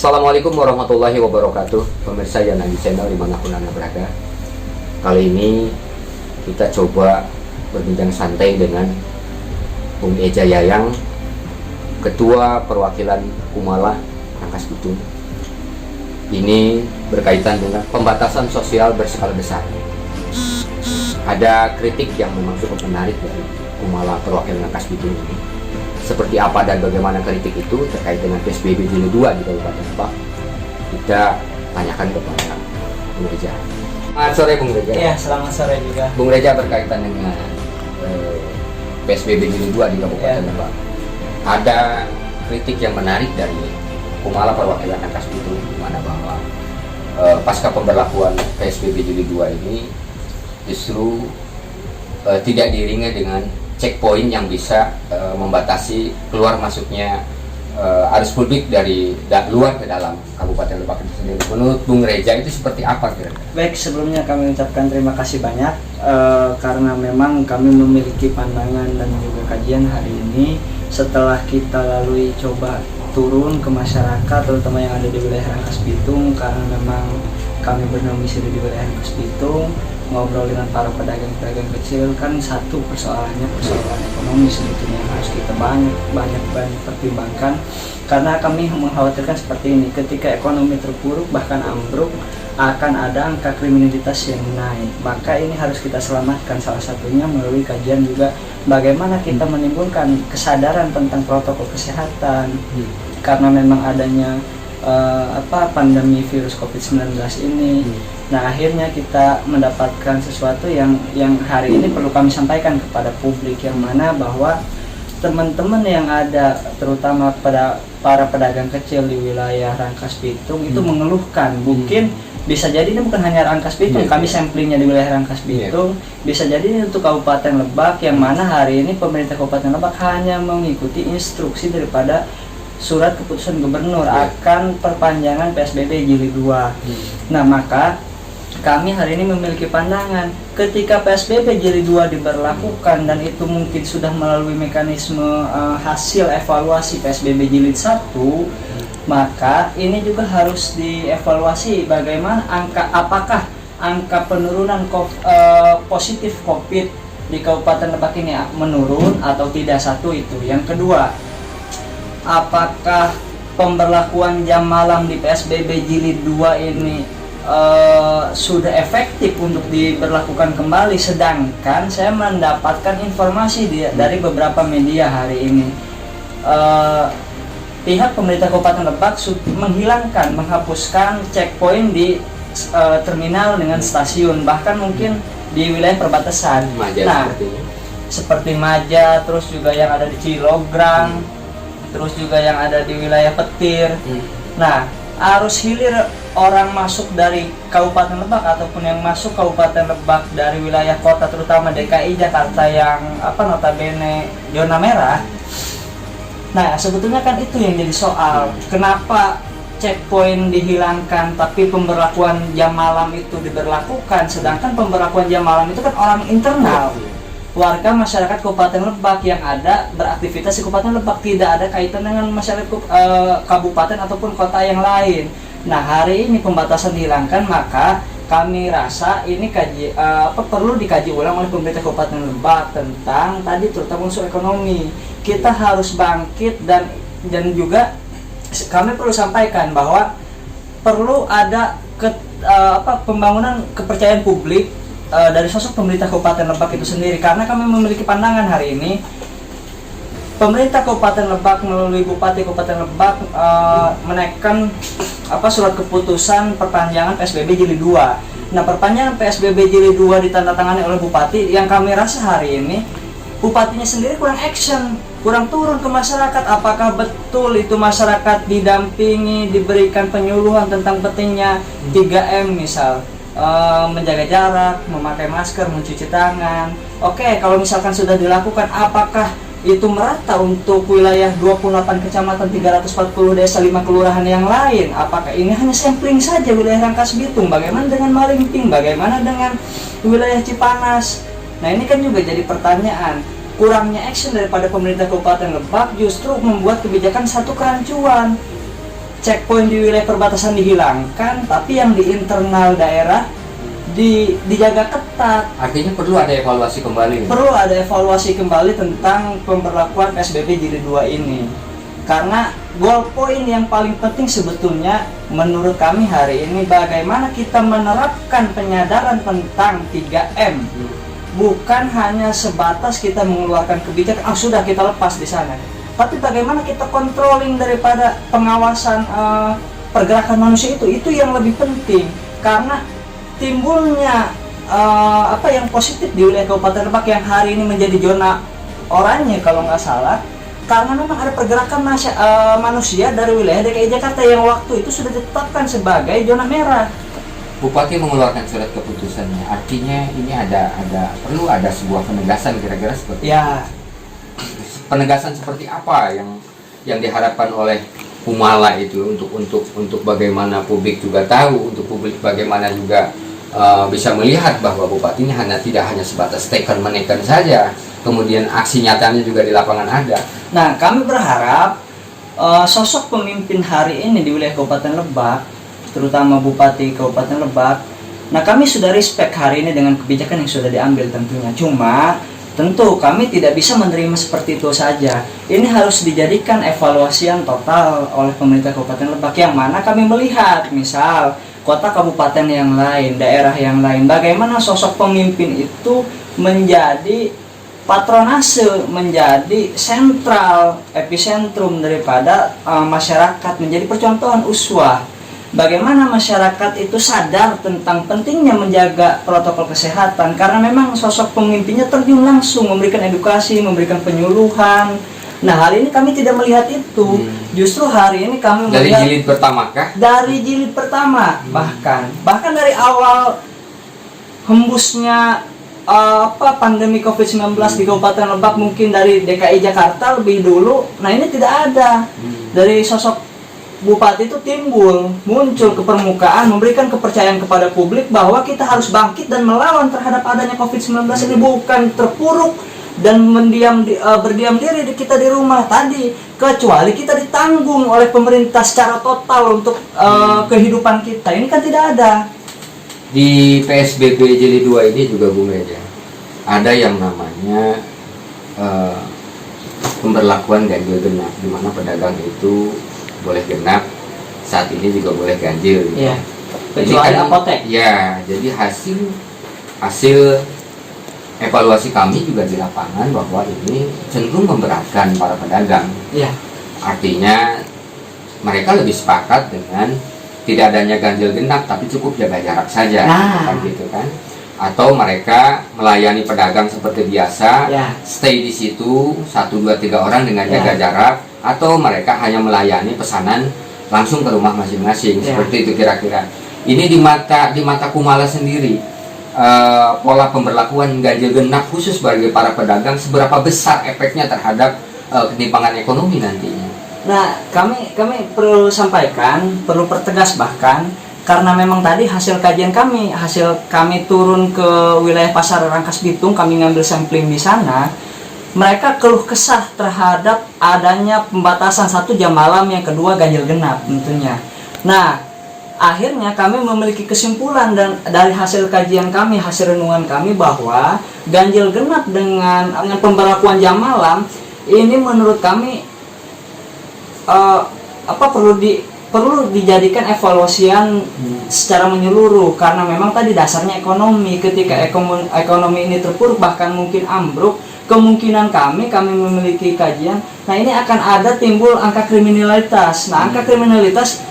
Assalamualaikum warahmatullahi wabarakatuh. Pemirsa Yanagi Channel dimanapun Anda berada. Kali ini kita coba berbincang santai dengan Bung Eja Yayang, Ketua Perwakilan Kumala Rangkas Bitung. Ini berkaitan dengan pembatasan sosial berskala besar. Ada kritik yang memang cukup menarik dari Kumala Perwakilan Rangkas Bitung ini. Seperti apa dan bagaimana kritik itu terkait dengan PSBB Jilid 2 di Kabupaten Lebak, kita tanyakan kepada Bung Reja. Selamat sore Bung Reja. Iya, selamat sore juga. Bung Reja, berkaitan dengan PSBB Jilid 2 di Kabupaten Lebak, ada kritik yang menarik dari Kumala Perwakilan Rangkas Bitung, di mana bahwa pasca pemberlakuan PSBB Jilid 2 ini justru tidak diiringi dengan checkpoint yang bisa membatasi keluar masuknya arus publik dari luar ke dalam Kabupaten Lebak itu sendiri. Menurut Bung Reja itu seperti apa kira-kira? Baik, sebelumnya kami ucapkan terima kasih banyak karena memang kami memiliki pandangan dan juga kajian hari ini setelah kita lalui coba turun ke masyarakat, terutama yang ada di wilayah Rangkas Bitung, karena memang kami berdomisili di wilayah Rangkas Bitung, ngobrol dengan para pedagang-pedagang kecil. Kan satu persoalan ekonomi sebetulnya yang harus kita banyak pertimbangkan, karena kami mengkhawatirkan seperti ini, ketika ekonomi terpuruk bahkan ambruk akan ada angka kriminalitas yang naik. Maka ini harus kita selamatkan, salah satunya melalui kajian juga bagaimana kita menimbulkan kesadaran tentang protokol kesehatan, karena memang adanya pandemi virus COVID-19 ini. Nah, akhirnya kita mendapatkan sesuatu yang hari ini perlu kami sampaikan kepada publik, yang mana bahwa teman-teman yang ada, terutama pada para pedagang kecil di wilayah Rangkas Bitung itu mengeluhkan, mungkin bisa jadi ini bukan hanya Rangkas Bitung, kami samplingnya di wilayah Rangkas Bitung, bisa jadi ini untuk Kabupaten Lebak, yang mana hari ini pemerintah Kabupaten Lebak hanya mengikuti instruksi daripada surat keputusan gubernur akan perpanjangan PSBB Jilid 2. Nah, maka kami hari ini memiliki pandangan, ketika PSBB Jilid 2 diberlakukan dan itu mungkin sudah melalui mekanisme hasil evaluasi PSBB Jilid 1, maka ini juga harus dievaluasi bagaimana apakah angka penurunan positif COVID di Kabupaten Lebak ini menurun atau tidak. Satu itu. Yang kedua, apakah pemberlakuan jam malam di PSBB Jilid 2 ini sudah efektif untuk diberlakukan kembali, sedangkan saya mendapatkan informasi dari beberapa media hari ini pihak pemerintah Kabupaten Lebak menghapuskan checkpoint di terminal dengan stasiun, bahkan mungkin di wilayah perbatasan. Seperti Maja, terus juga yang ada di Cilograng, terus juga yang ada di wilayah Petir. Nah, arus hilir orang masuk dari Kabupaten Lebak ataupun yang masuk Kabupaten Lebak dari wilayah kota, terutama DKI Jakarta yang notabene zona merah. Nah, sebetulnya kan itu yang jadi soal. Kenapa checkpoint dihilangkan tapi pemberlakuan jam malam itu diberlakukan, sedangkan pemberlakuan jam malam itu kan orang internal, warga masyarakat Kabupaten Lebak yang ada beraktivitas di Kabupaten Lebak, tidak ada kaitan dengan masyarakat kabupaten ataupun kota yang lain. Nah, hari ini pembatasan dihilangkan, maka kami rasa ini perlu dikaji ulang oleh pemerintah Kabupaten Lebak tentang tadi, terutama unsur ekonomi. Kita harus bangkit, dan juga kami perlu sampaikan bahwa perlu ada pembangunan kepercayaan publik dari sosok pemerintah Kabupaten Lebak itu sendiri, karena kami memiliki pandangan hari ini pemerintah Kabupaten Lebak melalui Bupati Kabupaten Lebak menaikkan surat keputusan perpanjangan PSBB Jilid 2. Nah, perpanjangan PSBB Jilid 2 ditandatangani oleh Bupati, yang kami rasa hari ini Bupatinya sendiri kurang action, kurang turun ke masyarakat. Apakah betul itu masyarakat didampingi, diberikan penyuluhan tentang pentingnya 3M misal, menjaga jarak, memakai masker, mencuci tangan. Oke, kalau misalkan sudah dilakukan, apakah itu merata untuk wilayah 28 kecamatan, 340 desa, 5 kelurahan yang lain? Apakah ini hanya sampling saja wilayah Rangkas Bitung? Bagaimana dengan Malingping? Bagaimana dengan wilayah Cipanas? Nah, ini kan juga jadi pertanyaan. Kurangnya action daripada pemerintah Kabupaten Lebak justru membuat kebijakan satu kerancuan. checkpoint di wilayah perbatasan dihilangkan, tapi yang di internal daerah dijaga ketat. Artinya perlu ada evaluasi kembali. Perlu ada evaluasi kembali tentang pemberlakuan PSBB Jilid 2 ini. Karena goal point yang paling penting sebetulnya menurut kami hari ini bagaimana kita menerapkan penyadaran tentang 3M. Bukan hanya sebatas kita mengeluarkan kebijakan, sudah kita lepas di sana. Tapi bagaimana kita controlling daripada pengawasan pergerakan manusia itu yang lebih penting. Karena timbulnya yang positif di wilayah Kabupaten Lebak yang hari ini menjadi zona oranye kalau nggak salah, karena memang ada pergerakan manusia dari wilayah DKI Jakarta yang waktu itu sudah ditetapkan sebagai zona merah. Bupati mengeluarkan surat keputusannya, artinya ini perlu ada sebuah penegasan kira-kira seperti ya. Penegasan seperti apa yang diharapkan oleh Kumala itu untuk bagaimana publik juga tahu, untuk publik bagaimana juga bisa melihat bahwa bupati ini tidak hanya sebatas taken menekan saja, kemudian aksi nyatanya juga di lapangan ada. Nah, kami berharap sosok pemimpin hari ini di wilayah Kabupaten Lebak, terutama Bupati Kabupaten Lebak, nah kami sudah respect hari ini dengan kebijakan yang sudah diambil tentunya. Cuma tentu kami tidak bisa menerima seperti itu saja. Ini harus dijadikan evaluasian total oleh pemerintah Kabupaten Lebak, yang mana kami melihat misal kota kabupaten yang lain, daerah yang lain, bagaimana sosok pemimpin itu menjadi patronase, menjadi sentral, epicentrum daripada masyarakat, menjadi percontohan uswah. Bagaimana masyarakat itu sadar tentang pentingnya menjaga protokol kesehatan, karena memang sosok pemimpinnya terjun langsung memberikan edukasi, memberikan penyuluhan. Nah, hari ini kami tidak melihat itu. Justru hari ini kami dari melihat jilid pertama kah? Dari jilid pertama, bahkan dari awal hembusnya pandemi COVID-19 di Kabupaten Lebak, mungkin dari DKI Jakarta lebih dulu. Nah, ini tidak ada. Dari sosok Bupati itu muncul ke permukaan, memberikan kepercayaan kepada publik bahwa kita harus bangkit dan melawan terhadap adanya COVID-19 ini, bukan terpuruk dan berdiam diri kita di rumah tadi, kecuali kita ditanggung oleh pemerintah secara total untuk kehidupan kita. Ini kan tidak ada. Di PSBB Jilid 2 ini juga Bu Meja, ada yang namanya pemberlakuan ganjil genap, di mana pedagang itu boleh genap, saat ini juga boleh ganjil. Iya. Kecuali apotek. Ya, jadi hasil evaluasi kami juga di lapangan bahwa ini cenderung memberatkan para pedagang. Iya. Artinya mereka lebih sepakat dengan tidak adanya ganjil genap, tapi cukup jaga jarak saja, kan gitu kan? Atau mereka melayani pedagang seperti biasa, stay di situ 1, 2, 3 orang dengan jaga jarak, atau mereka hanya melayani pesanan langsung ke rumah masing-masing, seperti itu kira-kira. Ini di mata Kumala sendiri, pola pemberlakuan ganjil genap khusus bagi para pedagang seberapa besar efeknya terhadap ketimpangan ekonomi nantinya? Nah, kami perlu sampaikan, perlu pertegas bahkan, karena memang tadi hasil kami turun ke wilayah Pasar Rangkas Bitung, kami ngambil sampling di sana. Mereka keluh kesah terhadap adanya pembatasan, 1 jam malam, yang kedua ganjil genap tentunya. Nah, akhirnya kami memiliki kesimpulan dan dari hasil kajian kami, hasil renungan kami, bahwa ganjil genap dengan pemberlakuan jam malam ini menurut kami perlu dijadikan evaluasian secara menyeluruh, karena memang tadi dasarnya ekonomi. Ketika ekonomi ini terpuruk, bahkan mungkin ambruk, kemungkinan kami memiliki kajian, nah ini akan ada timbul angka kriminalitas. Nah, angka kriminalitas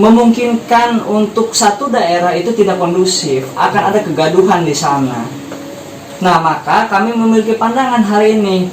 memungkinkan untuk satu daerah itu tidak kondusif, akan ada kegaduhan di sana. Nah, maka kami memiliki pandangan hari ini,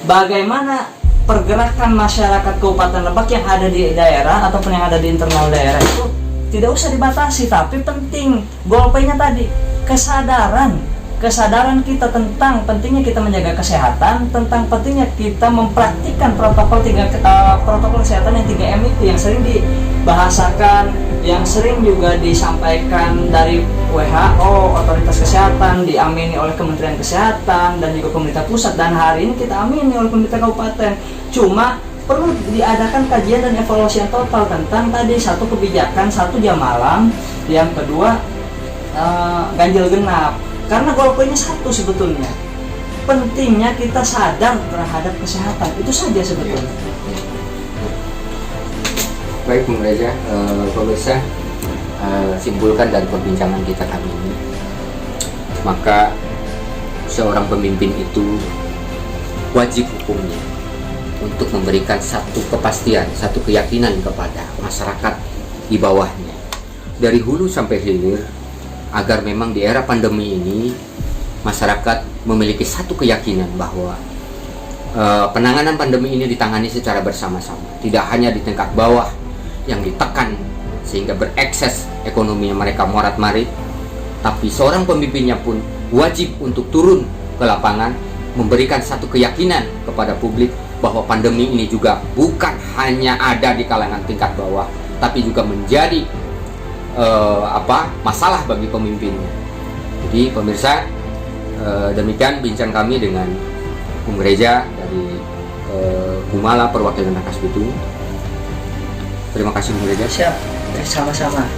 bagaimana pergerakan masyarakat Kabupaten Lebak yang ada di daerah ataupun yang ada di internal daerah itu tidak usah dibatasi, tapi penting goalpointnya tadi kesadaran kita tentang pentingnya kita menjaga kesehatan, tentang pentingnya kita mempraktikkan protokol kesehatan yang 3M itu, yang sering dibahasakan, yang sering juga disampaikan dari WHO, otoritas kesehatan, diamini oleh Kementerian Kesehatan dan juga pemerintah pusat, dan hari ini kita amini oleh pemerintah kabupaten. Cuma perlu diadakan kajian dan evaluasi yang total tentang tadi satu kebijakan 1 jam malam, yang kedua ganjil genap. Karena goal poinnya satu sebetulnya, pentingnya kita sadar terhadap kesehatan, itu saja sebetulnya. Baik Bung Reza, pemirsa, simpulkan dari perbincangan kita kali ini, maka seorang pemimpin itu wajib hukumnya untuk memberikan satu kepastian, satu keyakinan kepada masyarakat di bawahnya dari hulu sampai hilir, agar memang di era pandemi ini masyarakat memiliki satu keyakinan bahwa penanganan pandemi ini ditangani secara bersama-sama, tidak hanya di tingkat bawah yang ditekan sehingga berekses ekonominya mereka morat-marit, tapi seorang pemimpinnya pun wajib untuk turun ke lapangan, memberikan satu keyakinan kepada publik bahwa pandemi ini juga bukan hanya ada di kalangan tingkat bawah, tapi juga menjadi masalah bagi pemimpinnya. Jadi pemirsa, demikian bincang kami dengan Bung Reza dari Kumala Perwakilan Rangkas Bitung. Terima kasih Bung Reza. Siap, sama-sama.